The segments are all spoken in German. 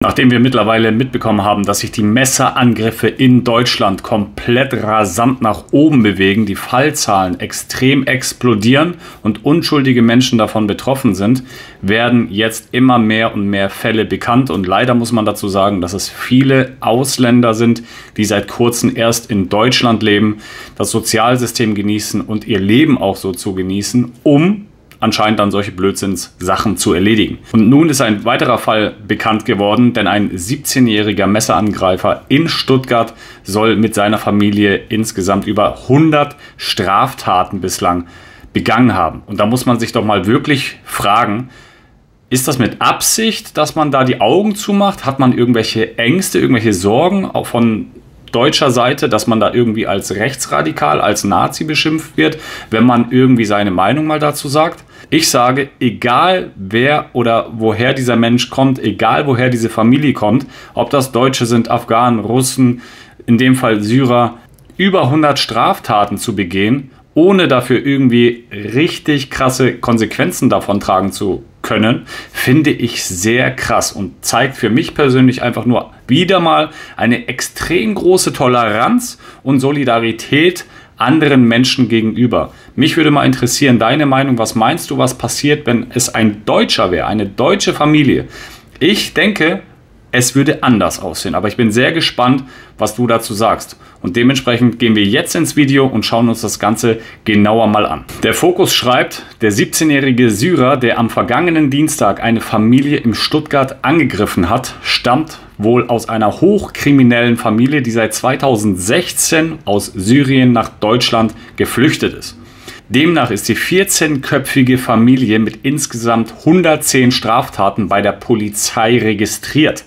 Nachdem wir mittlerweile mitbekommen haben, dass sich die Messerangriffe in Deutschland komplett rasant nach oben bewegen, die Fallzahlen extrem explodieren und unschuldige Menschen davon betroffen sind, werden jetzt immer mehr und mehr Fälle bekannt. Und leider muss man dazu sagen, dass es viele Ausländer sind, die seit kurzem erst in Deutschland leben, das Sozialsystem genießen und ihr Leben auch so zu genießen, um anscheinend dann solche Blödsinnssachen zu erledigen. Und nun ist ein weiterer Fall bekannt geworden, denn ein 17-jähriger Messerangreifer in Stuttgart soll mit seiner Familie insgesamt über 100 Straftaten bislang begangen haben. Und da muss man sich doch mal wirklich fragen, ist das mit Absicht, dass man da die Augen zumacht? Hat man irgendwelche Ängste, irgendwelche Sorgen auch von deutscher Seite, dass man da irgendwie als rechtsradikal, als Nazi beschimpft wird, wenn man irgendwie seine Meinung mal dazu sagt? Ich sage, egal wer oder woher dieser Mensch kommt, egal woher diese Familie kommt, ob das Deutsche sind, Afghanen, Russen, in dem Fall Syrer, über 100 Straftaten zu begehen, ohne dafür irgendwie richtig krasse Konsequenzen davon tragen zu können, finde ich sehr krass und zeigt für mich persönlich einfach nur wieder mal eine extrem große Toleranz und Solidarität anderen Menschen gegenüber. Mich würde mal interessieren, deine Meinung, was meinst du, was passiert, wenn es ein Deutscher wäre, eine deutsche Familie? Ich denke, es würde anders aussehen, aber ich bin sehr gespannt, was du dazu sagst. Und dementsprechend gehen wir jetzt ins Video und schauen uns das Ganze genauer mal an. Der Fokus schreibt, der 17-jährige Syrer, der am vergangenen Dienstag eine Familie in Stuttgart angegriffen hat, stammt wohl aus einer hochkriminellen Familie, die seit 2016 aus Syrien nach Deutschland geflüchtet ist. Demnach ist die 14-köpfige Familie mit insgesamt 110 Straftaten bei der Polizei registriert.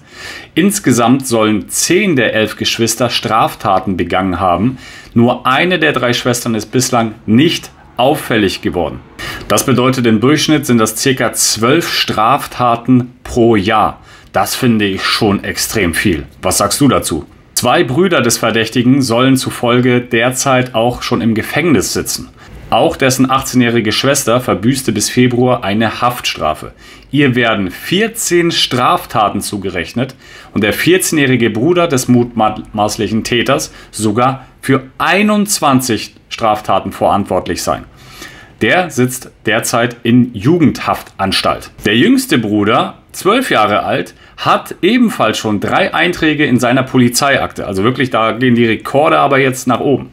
Insgesamt sollen 10 der 11 Geschwister Straftaten begangen haben. Nur eine der 3 Schwestern ist bislang nicht auffällig geworden. Das bedeutet, im Durchschnitt sind das ca. 12 Straftaten pro Jahr. Das finde ich schon extrem viel. Was sagst du dazu? 2 Brüder des Verdächtigen sollen zufolge derzeit auch schon im Gefängnis sitzen. Auch dessen 18-jährige Schwester verbüßte bis Februar eine Haftstrafe. Ihr werden 14 Straftaten zugerechnet und der 14-jährige Bruder des mutmaßlichen Täters sogar für 21 Straftaten verantwortlich sein. Der sitzt derzeit in Jugendhaftanstalt. Der jüngste Bruder, 12 Jahre alt, hat ebenfalls schon 3 Einträge in seiner Polizeiakte. Also wirklich, da gehen die Rekorde aber jetzt nach oben.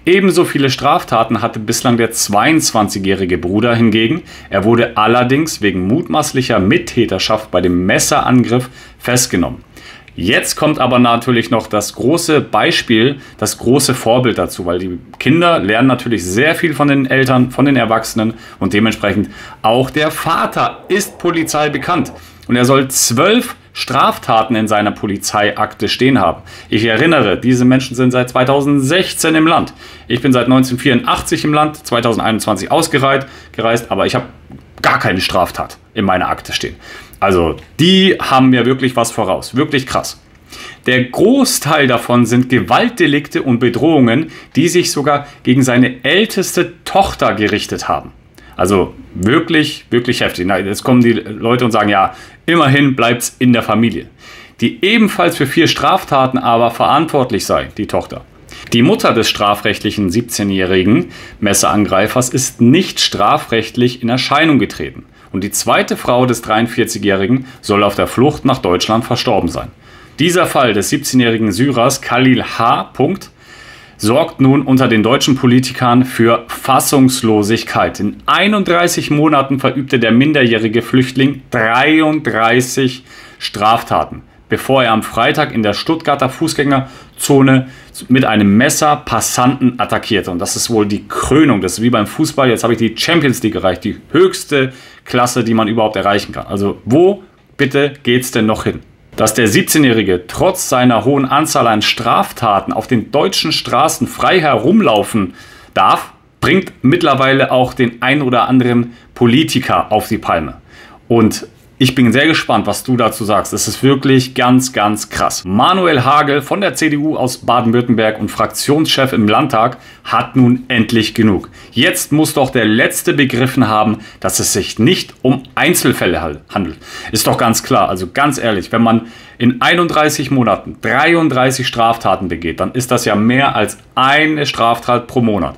Ebenso viele Straftaten hatte bislang der 22-jährige Bruder hingegen. Er wurde allerdings wegen mutmaßlicher Mittäterschaft bei dem Messerangriff festgenommen. Jetzt kommt aber natürlich noch das große Beispiel, das große Vorbild dazu, weil die Kinder lernen natürlich sehr viel von den Eltern, von den Erwachsenen und dementsprechend auch der Vater ist Polizei bekannt. Und er soll 12 Straftaten in seiner Polizeiakte stehen haben. Ich erinnere, diese Menschen sind seit 2016 im Land. Ich bin seit 1984 im Land, 2021 ausgereist, aber ich habe gar keine Straftat in meiner Akte stehen. Also die haben mir wirklich was voraus. Wirklich krass. Der Großteil davon sind Gewaltdelikte und Bedrohungen, die sich sogar gegen seine älteste Tochter gerichtet haben. Also wirklich, wirklich heftig. Na, jetzt kommen die Leute und sagen, ja, immerhin bleibt es in der Familie. Die ebenfalls für 4 Straftaten aber verantwortlich sei, die Tochter. Die Mutter des strafrechtlichen 17-jährigen Messerangreifers ist nicht strafrechtlich in Erscheinung getreten. Und die zweite Frau des 43-jährigen soll auf der Flucht nach Deutschland verstorben sein. Dieser Fall des 17-jährigen Syrers Khalil H. sorgt nun unter den deutschen Politikern für Fassungslosigkeit. In 31 Monaten verübte der minderjährige Flüchtling 33 Straftaten, bevor er am Freitag in der Stuttgarter Fußgängerzone mit einem Messer Passanten attackierte. Und das ist wohl die Krönung. Das ist wie beim Fußball. Jetzt habe ich die Champions League erreicht, die höchste Klasse, die man überhaupt erreichen kann. Also wo bitte geht's denn noch hin? Dass der 17-Jährige trotz seiner hohen Anzahl an Straftaten auf den deutschen Straßen frei herumlaufen darf, bringt mittlerweile auch den ein oder anderen Politiker auf die Palme. Und Ich bin sehr gespannt, was du dazu sagst. Das ist wirklich ganz, ganz krass. Manuel Hagel von der CDU aus Baden-Württemberg und Fraktionschef im Landtag hat nun endlich genug. Jetzt muss doch der Letzte begriffen haben, dass es sich nicht um Einzelfälle handelt. Ist doch ganz klar. Also ganz ehrlich, wenn man in 31 Monaten 33 Straftaten begeht, dann ist das ja mehr als eine Straftat pro Monat.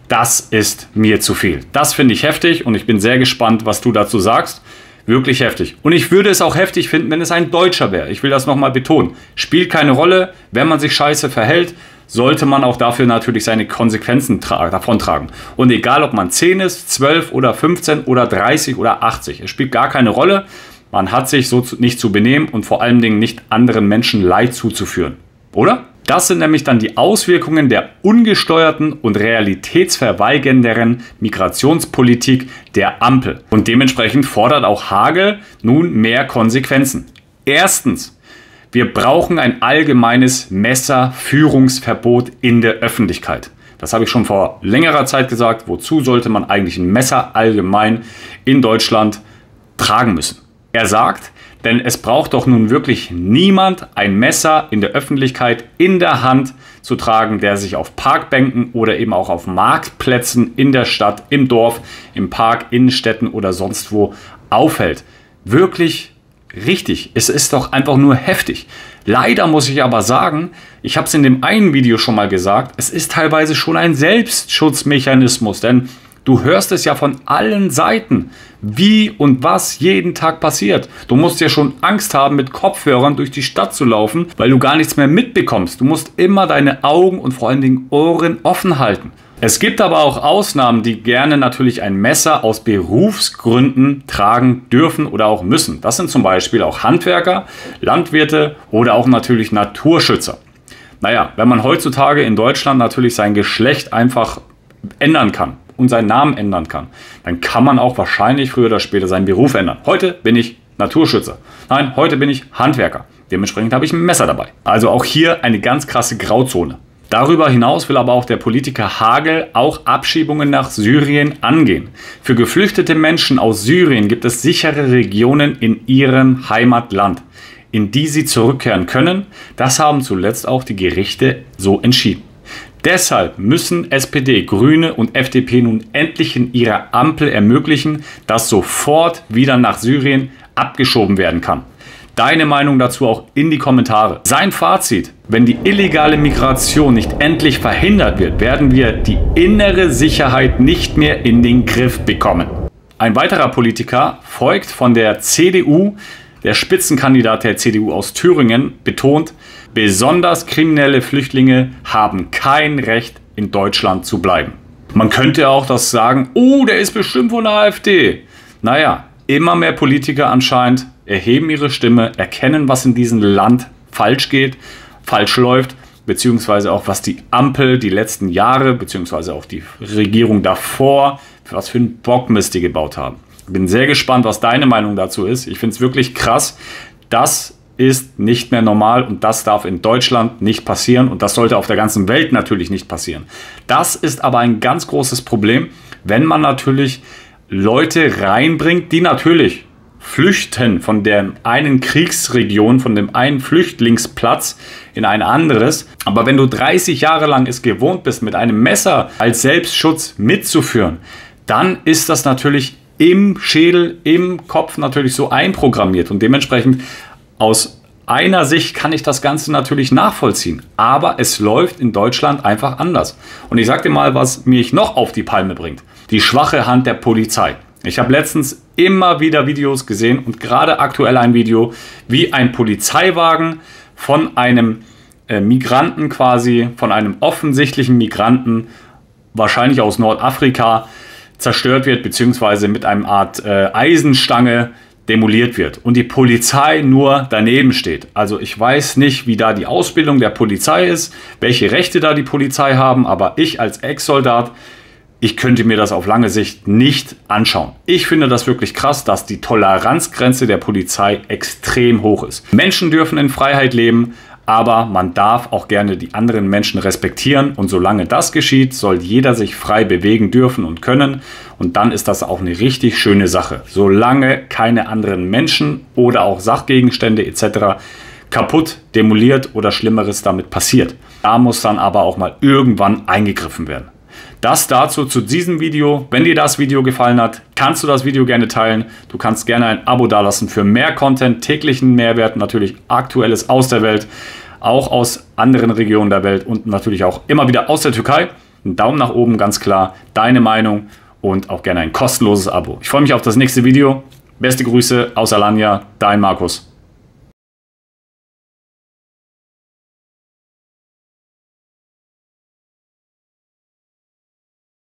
Das ist mir zu viel. Das finde ich heftig und ich bin sehr gespannt, was du dazu sagst. Wirklich heftig. Und ich würde es auch heftig finden, wenn es ein Deutscher wäre. Ich will das nochmal betonen. Spielt keine Rolle. Wenn man sich scheiße verhält, sollte man auch dafür natürlich seine Konsequenzen davontragen. Und egal, ob man 10 ist, 12 oder 15 oder 30 oder 80. Es spielt gar keine Rolle. Man hat sich so nicht zu benehmen und vor allen Dingen nicht anderen Menschen Leid zuzuführen. Oder? Das sind nämlich dann die Auswirkungen der ungesteuerten und realitätsverweigernden Migrationspolitik der Ampel. Und dementsprechend fordert auch Hagel nun mehr Konsequenzen. Erstens, wir brauchen ein allgemeines Messerführungsverbot in der Öffentlichkeit. Das habe ich schon vor längerer Zeit gesagt. Wozu sollte man eigentlich ein Messer allgemein in Deutschland tragen müssen? Er sagt, denn es braucht doch nun wirklich niemand ein Messer in der Öffentlichkeit in der Hand zu tragen, der sich auf Parkbänken oder eben auch auf Marktplätzen in der Stadt, im Dorf, im Park, Innenstädten oder sonst wo aufhält. Wirklich richtig. Es ist doch einfach nur heftig. Leider muss ich aber sagen, ich habe es in dem einen Video schon mal gesagt, es ist teilweise schon ein Selbstschutzmechanismus, denn du hörst es ja von allen Seiten, wie und was jeden Tag passiert. Du musst ja schon Angst haben, mit Kopfhörern durch die Stadt zu laufen, weil du gar nichts mehr mitbekommst. Du musst immer deine Augen und vor allen Dingen Ohren offen halten. Es gibt aber auch Ausnahmen, die gerne natürlich ein Messer aus Berufsgründen tragen dürfen oder auch müssen. Das sind zum Beispiel auch Handwerker, Landwirte oder auch natürlich Naturschützer. Naja, wenn man heutzutage in Deutschland natürlich sein Geschlecht einfach ändern kann und seinen Namen ändern kann, dann kann man auch wahrscheinlich früher oder später seinen Beruf ändern. Heute bin ich Naturschützer. Nein, heute bin ich Handwerker. Dementsprechend habe ich ein Messer dabei. Also auch hier eine ganz krasse Grauzone. Darüber hinaus will aber auch der Politiker Hagel auch Abschiebungen nach Syrien angehen. Für geflüchtete Menschen aus Syrien gibt es sichere Regionen in ihrem Heimatland, in die sie zurückkehren können. Das haben zuletzt auch die Gerichte so entschieden. Deshalb müssen SPD, Grüne und FDP nun endlich in ihrer Ampel ermöglichen, dass sofort wieder nach Syrien abgeschoben werden kann. Deine Meinung dazu auch in die Kommentare. Sein Fazit: Wenn die illegale Migration nicht endlich verhindert wird, werden wir die innere Sicherheit nicht mehr in den Griff bekommen. Ein weiterer Politiker folgt von der CDU. Der Spitzenkandidat der CDU aus Thüringen betont, besonders kriminelle Flüchtlinge haben kein Recht, in Deutschland zu bleiben. Man könnte auch das sagen, oh, der ist bestimmt von der AfD. Naja, immer mehr Politiker anscheinend erheben ihre Stimme, erkennen, was in diesem Land falsch geht, falsch läuft, beziehungsweise auch was die Ampel die letzten Jahre, beziehungsweise auch die Regierung davor, für was für einen Bockmist die gebaut haben. Ich bin sehr gespannt, was deine Meinung dazu ist. Ich finde es wirklich krass. Das ist nicht mehr normal und das darf in Deutschland nicht passieren und das sollte auf der ganzen Welt natürlich nicht passieren. Das ist aber ein ganz großes Problem, wenn man natürlich Leute reinbringt, die natürlich flüchten von der einen Kriegsregion, von dem einen Flüchtlingsplatz in ein anderes. Aber wenn du 30 Jahre lang es gewohnt bist, mit einem Messer als Selbstschutz mitzuführen, dann ist das natürlich im Schädel, im Kopf natürlich so einprogrammiert und dementsprechend aus einer Sicht kann ich das Ganze natürlich nachvollziehen, aber es läuft in Deutschland einfach anders. Und ich sage dir mal, was mich noch auf die Palme bringt. Die schwache Hand der Polizei. Ich habe letztens immer wieder Videos gesehen und gerade aktuell ein Video, wie ein Polizeiwagen von einem Migranten quasi, von einem offensichtlichen Migranten, wahrscheinlich aus Nordafrika, zerstört wird, beziehungsweise mit einer Art Eisenstange demoliert wird und die Polizei nur daneben steht. Also ich weiß nicht, wie da die Ausbildung der Polizei ist, welche Rechte da die Polizei haben, aber ich als Ex-Soldat, ich könnte mir das auf lange Sicht nicht anschauen. Ich finde das wirklich krass, dass die Toleranzgrenze der Polizei extrem hoch ist. Menschen dürfen in Freiheit leben, Aber man darf auch gerne die anderen Menschen respektieren und solange das geschieht, soll jeder sich frei bewegen dürfen und können und dann ist das auch eine richtig schöne Sache. Solange keine anderen Menschen oder auch Sachgegenstände etc. kaputt, demoliert oder Schlimmeres damit passiert. Da muss dann aber auch mal irgendwann eingegriffen werden. Das dazu zu diesem Video. Wenn dir das Video gefallen hat, kannst du das Video gerne teilen. Du kannst gerne ein Abo dalassen für mehr Content, täglichen Mehrwert, natürlich Aktuelles aus der Welt, auch aus anderen Regionen der Welt und natürlich auch immer wieder aus der Türkei. Einen Daumen nach oben, ganz klar, deine Meinung und auch gerne ein kostenloses Abo. Ich freue mich auf das nächste Video. Beste Grüße aus Alanya, dein Markus.